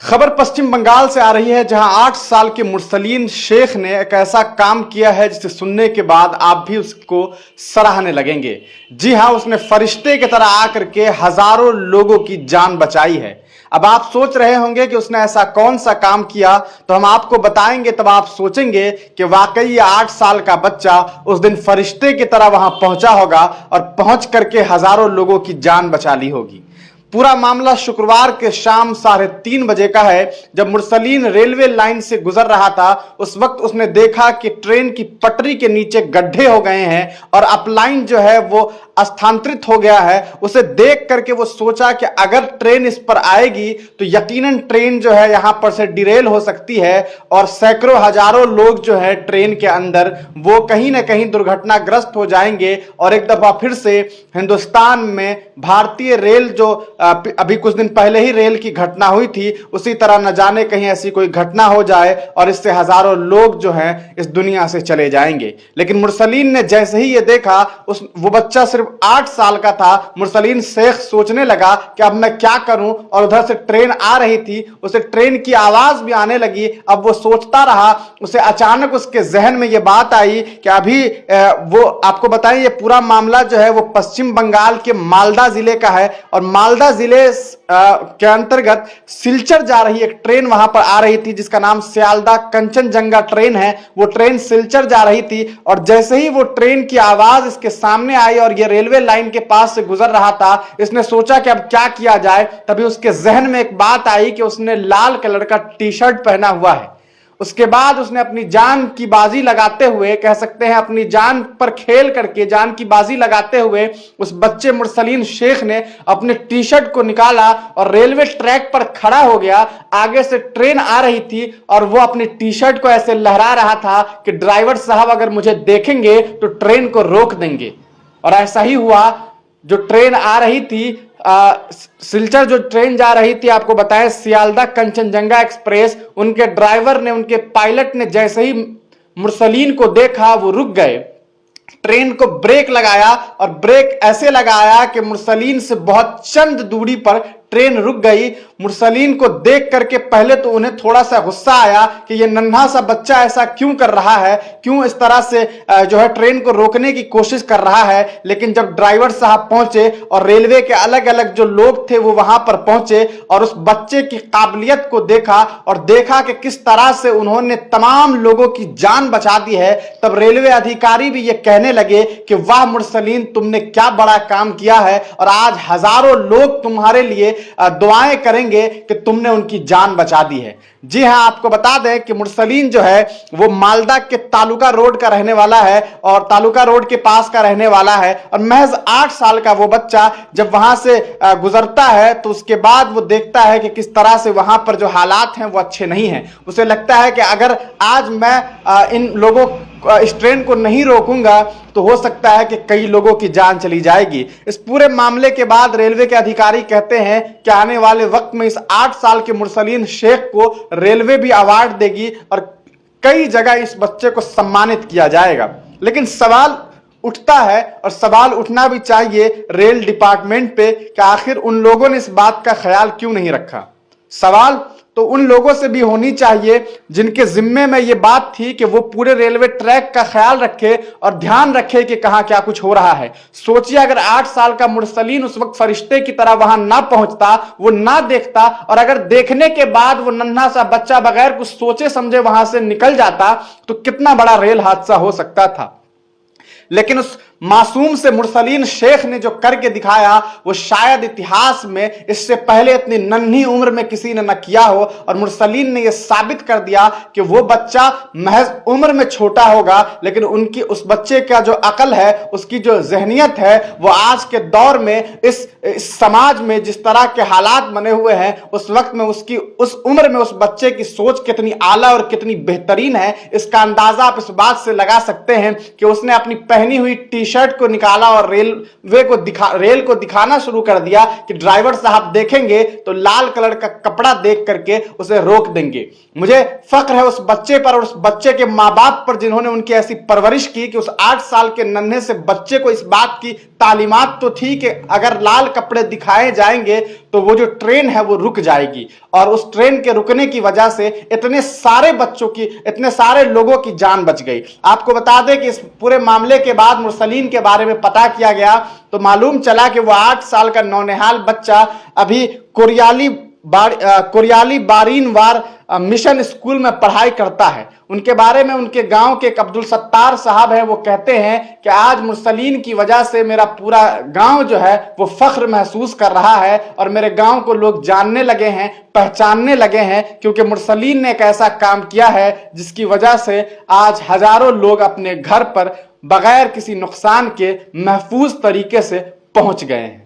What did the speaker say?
खबर पश्चिम बंगाल से आ रही है, जहां 8 साल के मुरसलीन शेख ने एक ऐसा काम किया है जिसे सुनने के बाद आप भी उसको सराहने लगेंगे। जी हां, उसने फरिश्ते की तरह आकर के हजारों लोगों की जान बचाई है। अब आप सोच रहे होंगे कि उसने ऐसा कौन सा काम किया, तो हम आपको बताएंगे। तब आप सोचेंगे कि वाकई ये 8 साल का बच्चा उस दिन फरिश्ते की तरह वहां पहुंचा होगा और पहुंच करके हजारों लोगों की जान बचा ली होगी। पूरा मामला शुक्रवार के शाम 3:30 बजे का है, जब मुरसलीन रेलवे लाइन से गुजर रहा था। उस वक्त उसने देखा कि ट्रेन की पटरी के नीचे गड्ढे हो गए हैं और अपलाइन जो है वो स्थानांतरित हो गया है। उसे देख करके वो सोचा कि अगर ट्रेन इस पर आएगी तो यकीनन ट्रेन जो है यहां पर से डिरेल हो सकती है और सैकड़ों हजारों लोग जो है ट्रेन के अंदर वो कहीं ना कहीं दुर्घटनाग्रस्त हो जाएंगे और एक दफा फिर से हिंदुस्तान में भारतीय रेल जो अभी कुछ दिन पहले ही रेल की घटना हुई थी, उसी तरह न जाने कहीं ऐसी कोई घटना हो जाए और इससे हजारों लोग जो हैं इस दुनिया से चले जाएंगे। लेकिन मुरसलीन ने जैसे ही ये देखा, वो बच्चा सिर्फ 8 साल का था। मुरसलीन शेख सोचने लगा कि अब मैं क्या करूं, और उधर से ट्रेन आ रही थी, उसे ट्रेन की आवाज भी आने लगी। अब वो सोचता रहा, उसे अचानक उसके जहन में ये बात आई कि अभी वो आपको बताएं, ये पूरा मामला जो है वो पश्चिम बंगाल के मालदा जिले का है और मालदा जिले के अंतर्गत सिलचर जा रही एक ट्रेन वहां पर आ रही थी जिसका नाम सियालदा कंचनजंगा ट्रेन है। वो ट्रेन सिलचर जा रही थी और जैसे ही वो ट्रेन की आवाज इसके सामने आई और ये रेलवे लाइन के पास से गुजर रहा था, इसने सोचा कि अब क्या किया जाए। तभी उसके जहन में एक बात आई कि उसने लाल कलर का टी शर्ट पहना हुआ है। उसके बाद उसने अपनी जान की बाजी लगाते हुए, कह सकते हैं अपनी जान पर खेल करके जान की बाजी लगाते हुए, उस बच्चे मुरसलीन शेख ने अपने टी शर्ट को निकाला और रेलवे ट्रैक पर खड़ा हो गया। आगे से ट्रेन आ रही थी और वो अपनी टी शर्ट को ऐसे लहरा रहा था कि ड्राइवर साहब अगर मुझे देखेंगे तो ट्रेन को रोक देंगे। और ऐसा ही हुआ। जो ट्रेन आ रही थी, सिलचर जो ट्रेन जा रही थी, आपको बताएं सियालदा कंचनजंगा एक्सप्रेस, उनके ड्राइवर ने, उनके पायलट ने जैसे ही मुरसलीन को देखा वो रुक गए। ट्रेन को ब्रेक लगाया और ब्रेक ऐसे लगाया कि मुरसलीन से बहुत चंद दूरी पर ट्रेन रुक गई। मुरसलीन को देख करके पहले तो उन्हें थोड़ा सा गुस्सा आया कि ये नन्हा सा बच्चा ऐसा क्यों कर रहा है, क्यों इस तरह से जो है ट्रेन को रोकने की कोशिश कर रहा है। लेकिन जब ड्राइवर साहब पहुंचे और रेलवे के अलग अलग जो लोग थे वो वहां पर पहुंचे और उस बच्चे की काबिलियत को देखा और देखा कि किस तरह से उन्होंने तमाम लोगों की जान बचा दी है, तब रेलवे अधिकारी भी ये कहने लगे कि वाह मुरसलीन, तुमने क्या बड़ा काम किया है और आज हजारों लोग तुम्हारे लिए दुआएं करेंगे कि तुमने उनकी जान बचा दी है। जी हां, आपको बता दें कि मुरसलीन जो है वो मालदा के तालुका रोड का रहने वाला है और तालुका रोड के पास का रहने वाला है। और महज 8 साल का वो बच्चा जब वहां से गुजरता है तो उसके बाद वो देखता है कि किस तरह से वहां पर जो हालात हैं वो अच्छे नहीं हैं। उसे लगता है कि अगर आज मैं इन लोगों इस ट्रेन को नहीं रोकूंगा तो हो सकता है कि कई लोगों की जान चली जाएगी। इस पूरे मामले के बाद रेलवे के अधिकारी कहते हैं कि आने वाले वक्त में इस 8 साल के मुरसलीन शेख को रेलवे भी अवार्ड देगी और कई जगह इस बच्चे को सम्मानित किया जाएगा। लेकिन सवाल उठता है और सवाल उठना भी चाहिए रेल डिपार्टमेंट पे कि आखिर उन लोगों ने इस बात का ख्याल क्यों नहीं रखा। सवाल तो उन लोगों से भी होनी चाहिए जिनके जिम्मे में ये बात थी कि वो पूरे रेलवे ट्रैक का ख्याल रखे और ध्यान रखे कि कहां क्या कुछ हो रहा है। सोचिए अगर 8 साल का मुरसलीन उस वक्त फरिश्ते की तरह वहां ना पहुंचता, वो ना देखता, और अगर देखने के बाद वो नन्हा सा बच्चा बगैर कुछ सोचे समझे वहां से निकल जाता तो कितना बड़ा रेल हादसा हो सकता था। लेकिन उस मासूम से मुरसलीन शेख ने जो करके दिखाया वो शायद इतिहास में इससे पहले इतनी नन्ही उम्र में किसी ने न किया हो। और मुरसलीन ने यह साबित कर दिया कि वो बच्चा महज उम्र में छोटा होगा, लेकिन उनकी उस बच्चे का जो अकल है, उसकी जो जहनियत है, वो आज के दौर में इस समाज में जिस तरह के हालात बने हुए हैं, उस वक्त में उसकी उस उम्र में उस बच्चे की सोच कितनी आला और कितनी बेहतरीन है, इसका अंदाजा आप इस बात से लगा सकते हैं कि उसने अपनी पहनी हुई टी शर्ट को निकाला और रेल को दिखाना शुरू कर दिया कि ड्राइवर साहब देखेंगे तो लाल कलर का कपड़ा देख करके उसे रोक देंगे। मुझे फक्र है उस बच्चे पर और उस बच्चे के माँ बाप पर जिन्होंने उनकी ऐसी परवरिश की कि उस 8 साल के नन्हे से बच्चे को इस बात की तालीमात तो थी कि अगर लाल कपड़े दिखाए जाएंगे तो वो जो ट्रेन है वो रुक जाएगी, और उस ट्रेन के रुकने की वजह से इतने सारे बच्चों की, इतने सारे लोगों की जान बच गई। आपको बता दें कि इस पूरे मामले के बाद मुरसलीन के बारे में पता किया गया तो मालूम चला कि वो 8 साल का नौनिहाल बच्चा अभी कोरियाली बारीनवार मिशन स्कूल में पढ़ाई करता है। उनके बारे में उनके गांव के एक अब्दुल सत्तार साहब हैं, वो कहते हैं कि आज मुरसलीन की वजह से मेरा पूरा गांव जो है वो फख्र महसूस कर रहा है और मेरे गांव को लोग जानने लगे हैं, पहचानने लगे हैं, क्योंकि मुरसलीन ने एक ऐसा काम किया है जिसकी वजह से आज हजारों लोग अपने घर पर बगैर किसी नुकसान के महफूज तरीके से पहुंच गए हैं।